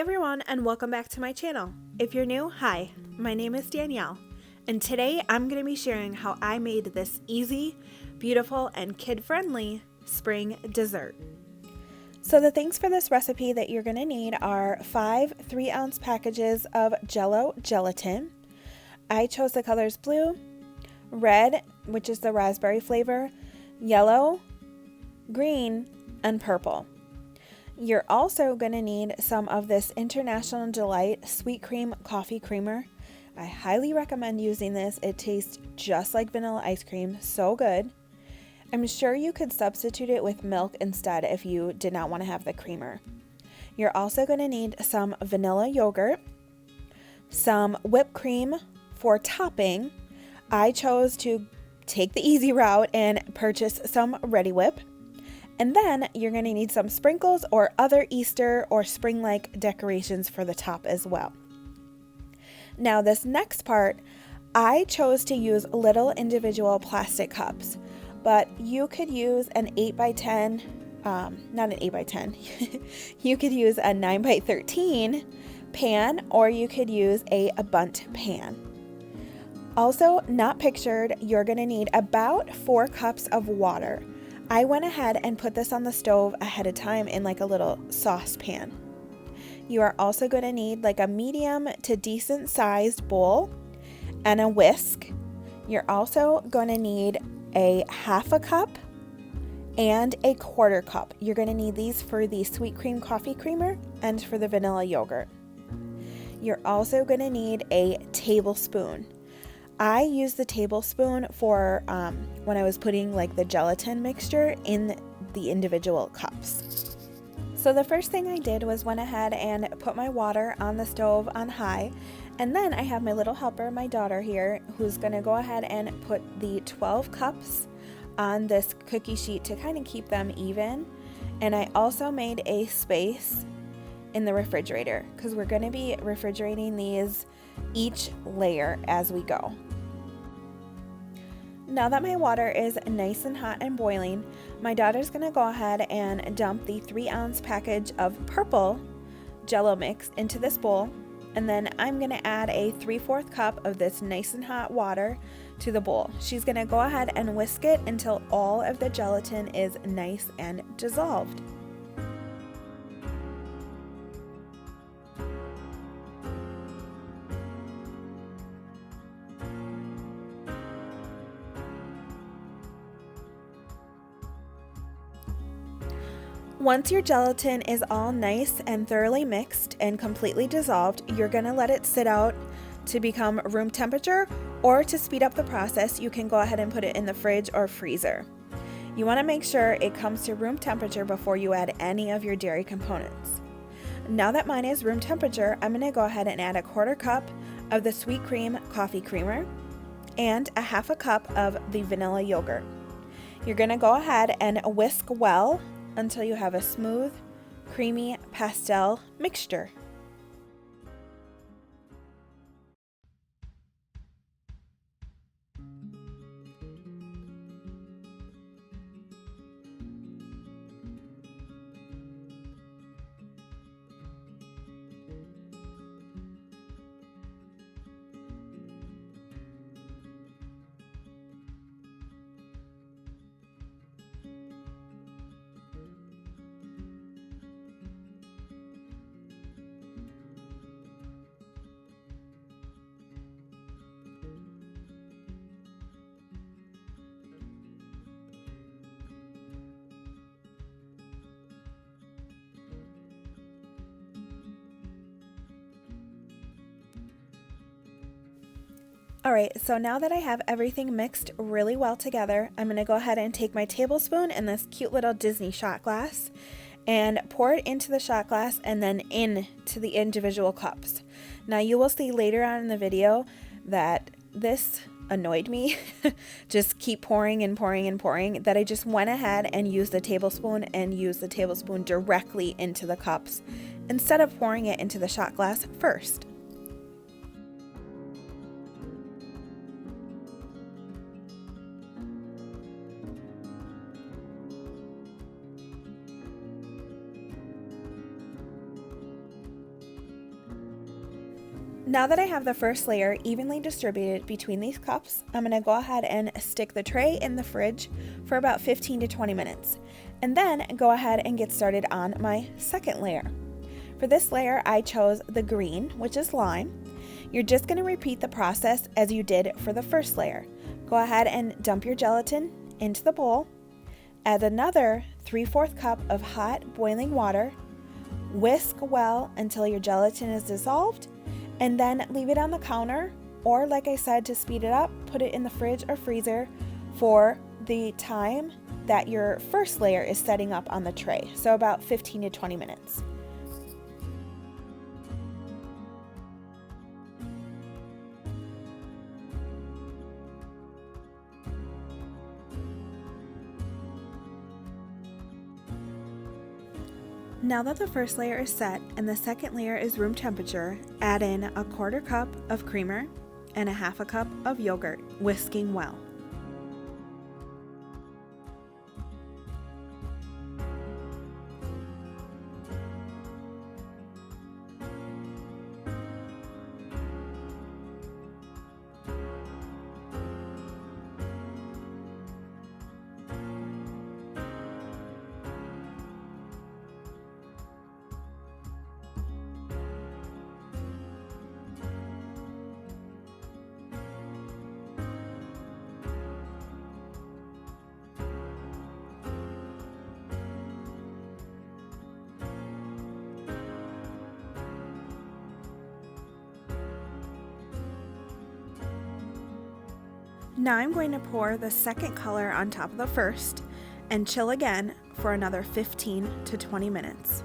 everyone, and welcome back to my channel. If you're new, hi, my name is Danielle, and today I'm going to be sharing how I made this easy, beautiful, and kid-friendly spring dessert. So the things for this recipe that you're going to need are 5 3-ounce packages of Jell-O gelatin. I chose the colors blue, red, which is the raspberry flavor, yellow, green, and purple. You're also going to need some of this International Delight Sweet Cream Coffee Creamer. I highly recommend using this. It tastes just like vanilla ice cream, so good. I'm sure you could substitute it with milk instead if you did not want to have the creamer. You're also going to need some vanilla yogurt, some whipped cream for topping. I chose to take the easy route and purchase some Reddi-wip. And then you're going to need some sprinkles or other Easter or spring-like decorations for the top as well. Now this next part, I chose to use little individual plastic cups, but you could use an 8x10, not an 8x10, you could use a 9x13 pan, or you could use a bundt pan. Also, not pictured, you're going to need about 4 cups of water. I went ahead and put this on the stove ahead of time in like a little saucepan. You are also going to need like a medium to decent sized bowl and a whisk. You're also going to need a 1/2 cup and a 1/4 cup. You're going to need these for the sweet cream coffee creamer and for the vanilla yogurt. You're also going to need a tablespoon. I used the tablespoon for when I was putting like the gelatin mixture in the individual cups. So the first thing I did was went ahead and put my water on the stove on high, and then I have my little helper, my daughter here, who's going to go ahead and put the 12 cups on this cookie sheet to kind of keep them even. And I also made a space in the refrigerator because we're going to be refrigerating these each layer as we go. Now that my water is nice and hot and boiling, my daughter's going to go ahead and dump the 3-ounce package of purple Jell-O mix into this bowl, and then I'm going to add a 3/4 cup of this nice and hot water to the bowl. She's going to go ahead and whisk it until all of the gelatin is nice and dissolved. Once your gelatin is all nice and thoroughly mixed and completely dissolved, you're going to let it sit out to become room temperature, or to speed up the process, you can go ahead and put it in the fridge or freezer. You want to make sure it comes to room temperature before you add any of your dairy components. Now that mine is room temperature, I'm going to go ahead and add a 1/4 cup of the sweet cream coffee creamer and a 1/2 cup of the vanilla yogurt. You're going to go ahead and whisk well until you have a smooth, creamy pastel mixture. Alright, so now that I have everything mixed really well together, I'm going to go ahead and take my tablespoon and this cute little Disney shot glass and pour it into the shot glass and then into the individual cups. Now you will see later on in the video that this annoyed me. Just keep pouring and pouring and pouring, that I just went ahead and used the tablespoon directly into the cups instead of pouring it into the shot glass first. Now that I have the first layer evenly distributed between these cups, I'm going to go ahead and stick the tray in the fridge for about 15 to 20 minutes, and then go ahead and get started on my second layer. For this layer, I chose the green, which is lime. You're just going to repeat the process as you did for the first layer. Go ahead and dump your gelatin into the bowl, add another 3/4 cup of hot boiling water, whisk well until your gelatin is dissolved, and then leave it on the counter, or like I said, to speed it up, put it in the fridge or freezer for the time that your first layer is setting up on the tray, so about 15 to 20 minutes. Now that the first layer is set and the second layer is room temperature, add in 1/4 cup of creamer and 1/2 cup of yogurt, whisking well. Now I'm going to pour the second color on top of the first and chill again for another 15 to 20 minutes.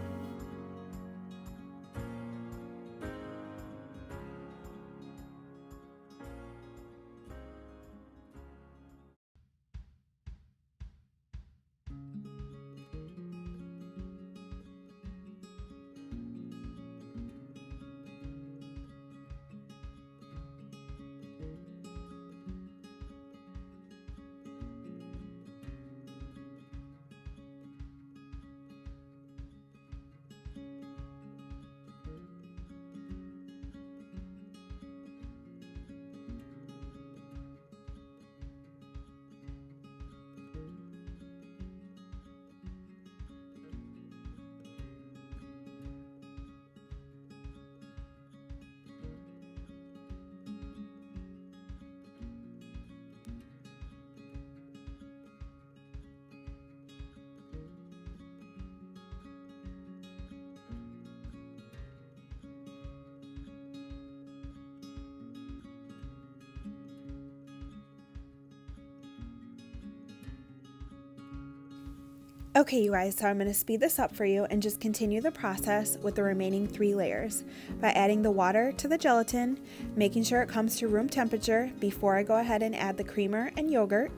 Okay, you guys, so I'm going to speed this up for you and just continue the process with the remaining 3 layers by adding the water to the gelatin, making sure it comes to room temperature before I go ahead and add the creamer and yogurt,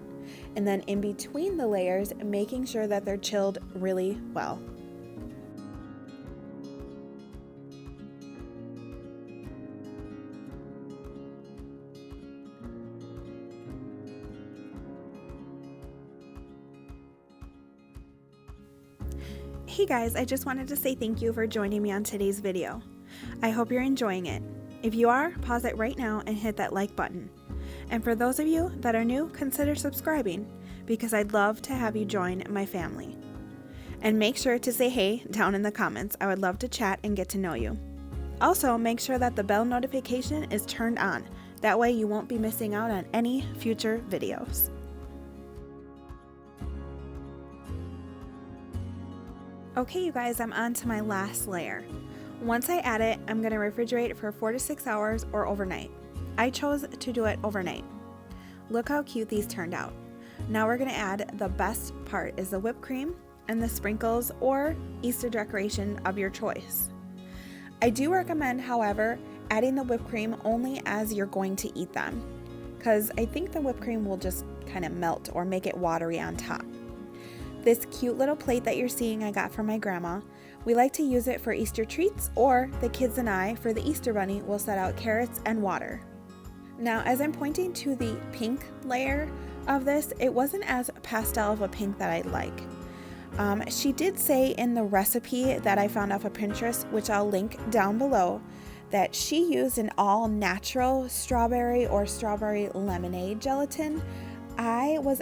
and then in between the layers, making sure that they're chilled really well. Hey guys, I just wanted to say thank you for joining me on today's video. I hope you're enjoying it. If you are, pause it right now and hit that like button. And for those of you that are new, consider subscribing because I'd love to have you join my family. And make sure to say hey down in the comments. I would love to chat and get to know you. Also, make sure that the bell notification is turned on. That way you won't be missing out on any future videos. Okay, you guys, I'm on to my last layer. Once I add it, I'm going to refrigerate it for 4 to 6 hours or overnight. I chose to do it overnight. Look how cute these turned out. Now we're going to add the best part is the whipped cream and the sprinkles or Easter decoration of your choice. I do recommend, however, adding the whipped cream only as you're going to eat them, because I think the whipped cream will just kind of melt or make it watery on top. This cute little plate that you're seeing I got from my grandma, we like to use it for Easter treats, or the kids and I, for the Easter bunny, will set out carrots and water. Now, as I'm pointing to the pink layer of this, it wasn't as pastel of a pink that I'd like. She did say in the recipe that I found off of Pinterest, which I'll link down below, that she used an all natural strawberry or strawberry lemonade gelatin. I was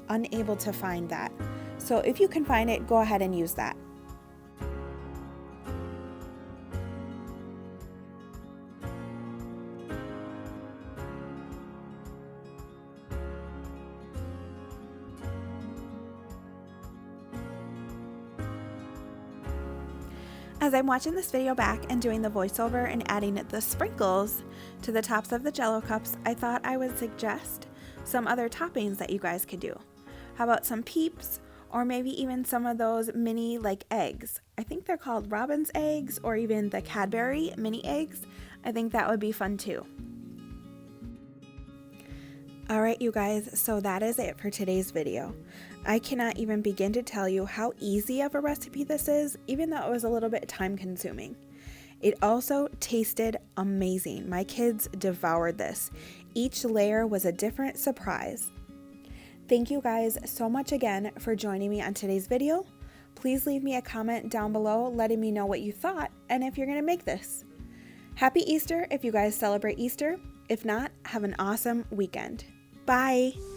unable to find that. So if you can find it, go ahead and use that. As I'm watching this video back and doing the voiceover and adding the sprinkles to the tops of the Jell-O cups, I thought I would suggest some other toppings that you guys could do. How about some Peeps, or maybe even some of those mini eggs? I think they're called Robin's eggs, or even the Cadbury mini eggs. I think that would be fun too. Alright you guys, so that is it for today's video. I cannot even begin to tell you how easy of a recipe this is, even though it was a little bit time consuming. It also tasted amazing. My kids devoured this. Each layer was a different surprise. Thank you guys so much again for joining me on today's video. Please leave me a comment down below letting me know what you thought and if you're going to make this. Happy Easter if you guys celebrate Easter. If not, have an awesome weekend. Bye!